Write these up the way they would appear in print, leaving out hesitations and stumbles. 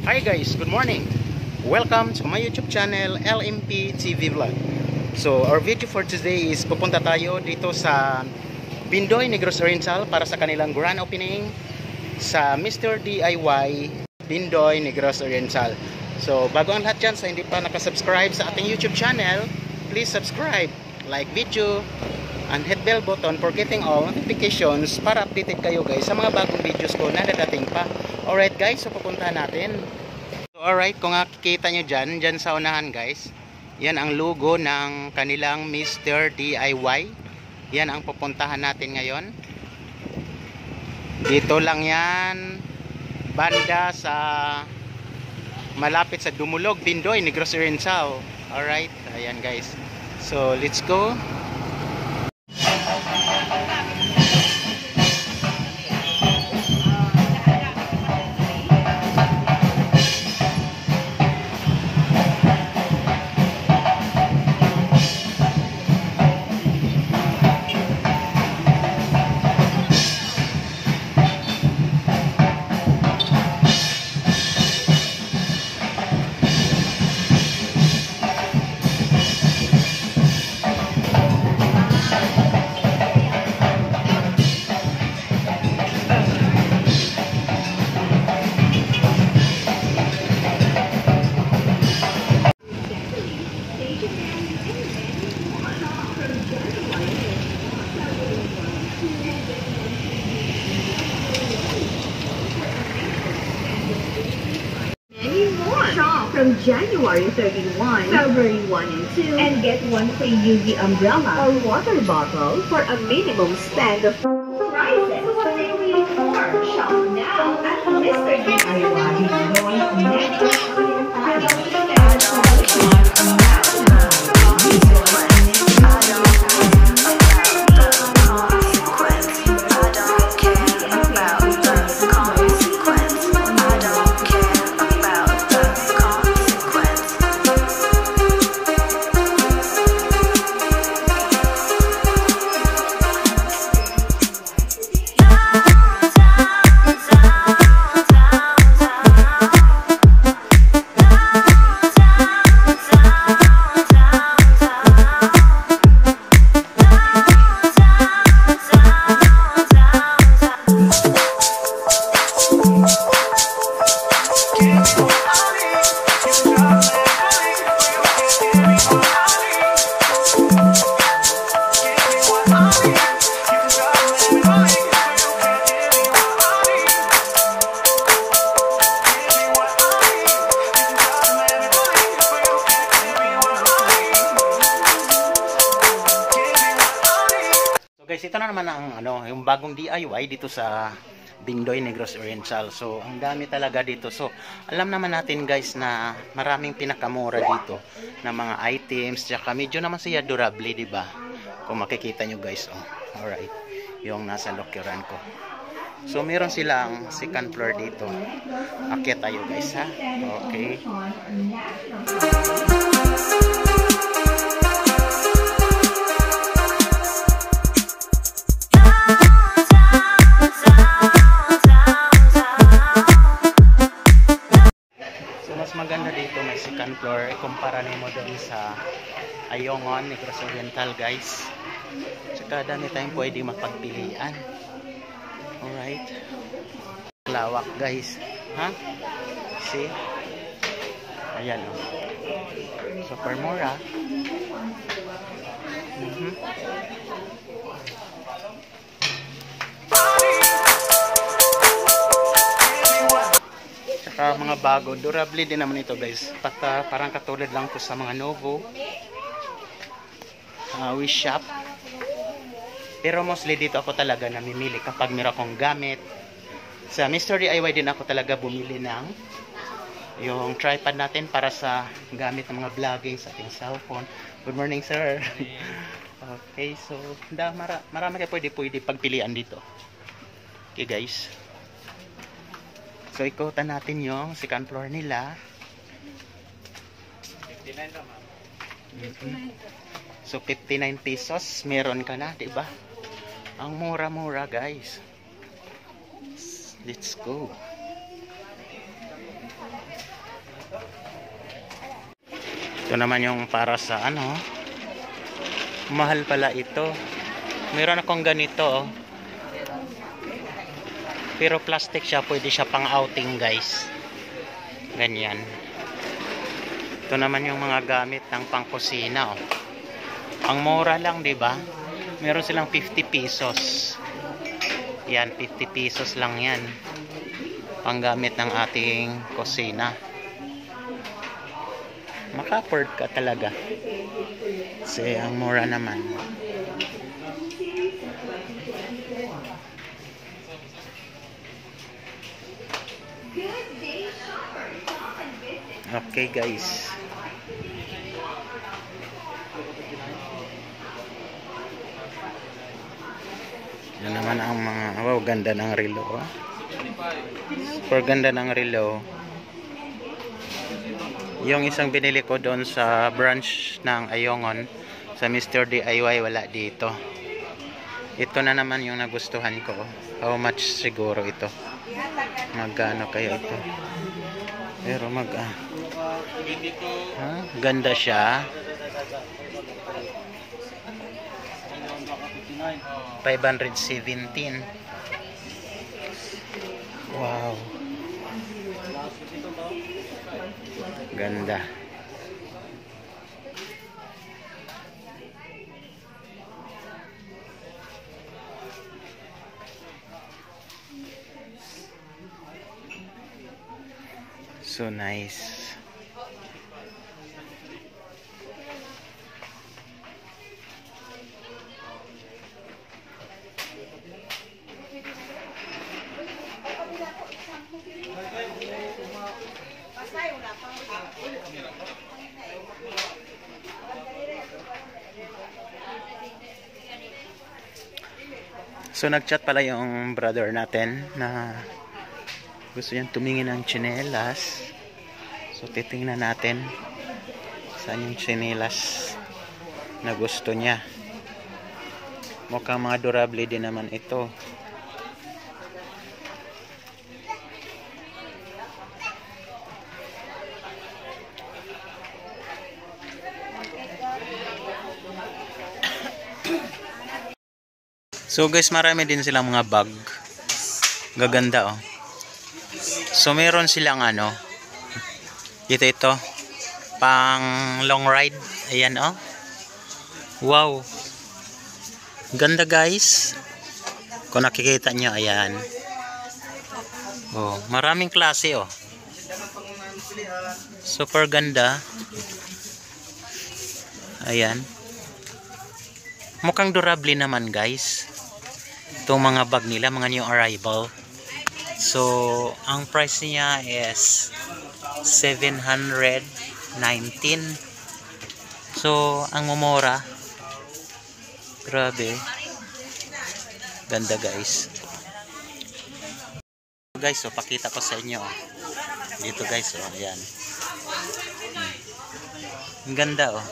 Hi guys, good morning. Welcome to my YouTube channel, LMP TV Vlog. So our video for today is pupunta tayo dito sa Bindoy Negros Oriental para sa kanilang grand opening sa Mr. DIY Bindoy Negros Oriental. So bago ang lahat dyan, sa hindi pa nakasubscribe sa ating YouTube channel, please subscribe, like video, and hit bell button for getting all notifications para updated kayo guys sa mga bagong videos ko na dadating pa. Alright guys, so pupuntahan natin. So alright, kung nakikita nyo dyan sa unahan guys, yan ang logo ng kanilang Mr. DIY. Yan ang pupuntahan natin ngayon. Dito lang yan, banda sa malapit sa Dumulog, Bindoy, Negros Oriental. Alright, ayan guys. So let's go. From January 31, February 1 and 2, and get one free UV umbrella or water bottle for a minimum spend of prices. What are you waiting for? Shop now at Mr. DIY. Guys, ito na naman ang yung bagong DIY dito sa Bindoy Negros Oriental. So, ang dami talaga dito. So, alam naman natin guys na maraming pinakamura dito na mga items, tsaka medyo naman siya durable, di ba? Kung makikita nyo guys, oh. Alright. Yung nasa lokeran ko. So, meron silang second floor dito. Akyat tayo guys, ha? Okay. Maganda dito, may second floor kumpara nimo doon sa Ayongon, Negros Oriental guys. Tsaka dami tayong pwede mapagpilian. Alright, lawak guys, ha? See, ayan o, super mura. Mga bago, durable din naman ito guys. Parang katulad lang to sa mga Novo, Wish Shop. Pero mostly dito ako talaga namimili kapag meron akong gamit. Sa Mr. DIY din ako talaga bumili ng yung tripod natin para sa gamit ng mga vlogging sa ating cellphone. Good morning sir. Okay, so marami kayo pwede pagpilian dito. Okay guys, so ikutan natin yung second floor nila. 59 naman. So 59 pesos meron ka na, 'di ba? Ang mura-mura, guys. Let's go. Ito naman yung para sa ano. Mahal pala ito. Meron akong ganito oh. Pero plastic siya, pwede siya pang outing guys. Ganyan. Ito naman yung mga gamit ng pangkusina oh. Ang mura lang, 'di ba? Meron silang 50 pesos. Yan, 50 pesos lang 'yan. Panggamit ng ating kusina. Maka-afford ka talaga. Kasi ang mura naman. Okay guys. Yan naman ang mga, wow, ganda ng relo. Oh. Super ganda ng relo. Yung isang binili ko doon sa branch ng Ayongon sa Mr. DIY, wala dito. Ito na naman yung nagustuhan ko. How much siguro ito? Magkano kaya ito? Pero ganda siya. 517. Wow. Ganda. So nice. So nagchat pala yung brother natin na gusto niyang tumingin ng tsinelas. So titingnan natin saan yung tsinelas na gusto niya. Mukhang mga durable din naman ito. So guys, marami din silang mga bag. Gaganda oh. So meron silang ano. Ito. Pang long ride. Ayan oh. Wow. Ganda guys. Kung nakikita nyo, ayan. Oh, maraming klase oh. Super ganda. Ayan. Mukhang durable naman guys. Itong mga bag nila, mga new arrival. So, ang price niya is 719. So, ang mumura. Grabe. Ganda guys. Guys, so pakita ko sa inyo. Dito guys, oh, ayan. Ang ganda oh.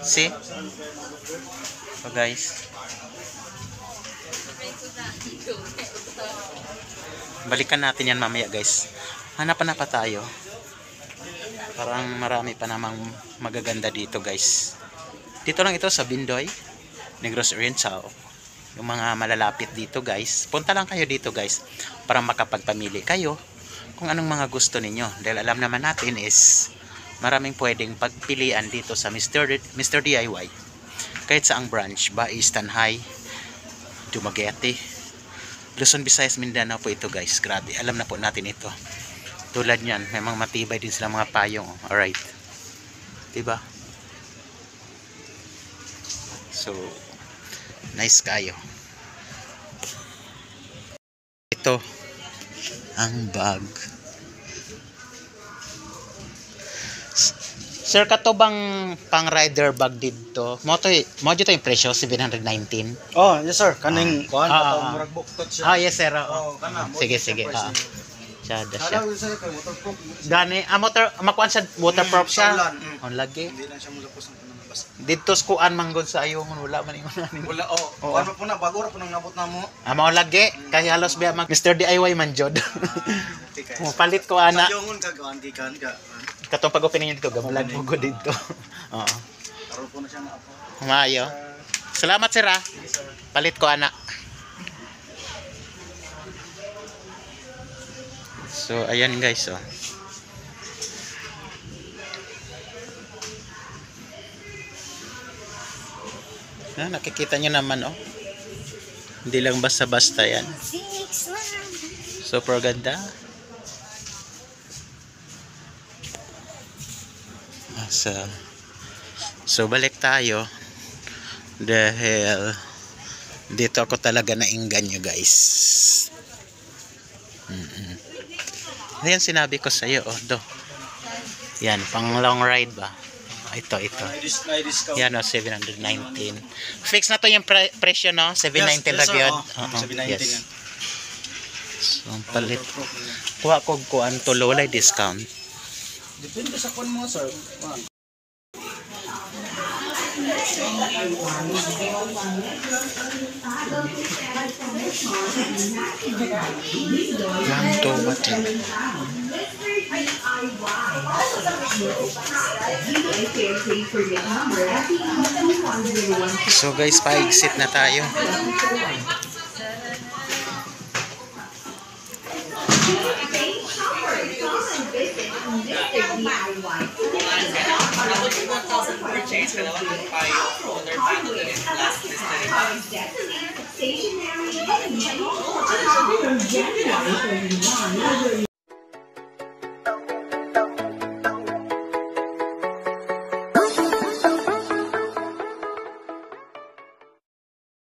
See? So guys. Balikan natin yan mamaya guys. Hanapan na pa tayo. Parang marami pa namang magaganda dito guys. Dito lang ito sa Bindoy Negros Oriental. Yung mga malalapit dito guys, punta lang kayo dito guys para makapagpamili kayo kung anong mga gusto ninyo. Dahil alam naman natin is maraming pwedeng pagpilian dito sa Mr. DIY. Kahit sa ang branch, Baistan High, Dumaguete, Luzon, Visayas, Mindanao po ito guys. Grabe, alam na po natin ito. Tulad niyan, may mga matibay din sila mga payong. Alright. Diba? So, nice kayo. Ito, ang bag. Sir, kato bang pang rider bag dito? Mo dito yung presyo, 719. Oh, yes sir. Kaning kuan murag buktot siya. Yes sir. Kana. Sige. Sada siya. Ala sa kay waterproof. Gani, motor makuan sa waterproof siya. On lagi. Hindi lang siya mulapos ng basa. Dito skuan manggod sa ayo wala man ingon. Wala oh. Ano po na bago ra po nang nabot namo. Mao lagi kay halos biya mag Mr. DIY man jod. Mo palit ko ana. Sayongon ka kuan gikan ka. Katong pag-opening dito, gabalag mo ko dito. Oo. Karoon po na siya na ako. Maayo. Salamat sir ah. Sige sir. Palit ko anak. So ayan guys oh. Nakikita nyo naman oh. Hindi lang basta-basta yan. Super ganda. So balik tayo. Dahil dito ako talaga nainganyo guys. Ayan sinabi ko sa iyo oh, do. Yan, pang long ride ba? Ito. Na-discount. Yan o, 719. Fix na to yung presyo no? 719 Yes, lagi yun. oh. 719 Yes. yan. So, palit. Kuha ko kuan to lowly discount. Depende sa kwan mo sir. Lang to bati. So guys, pa-exit na tayo. Stationary and from January 31.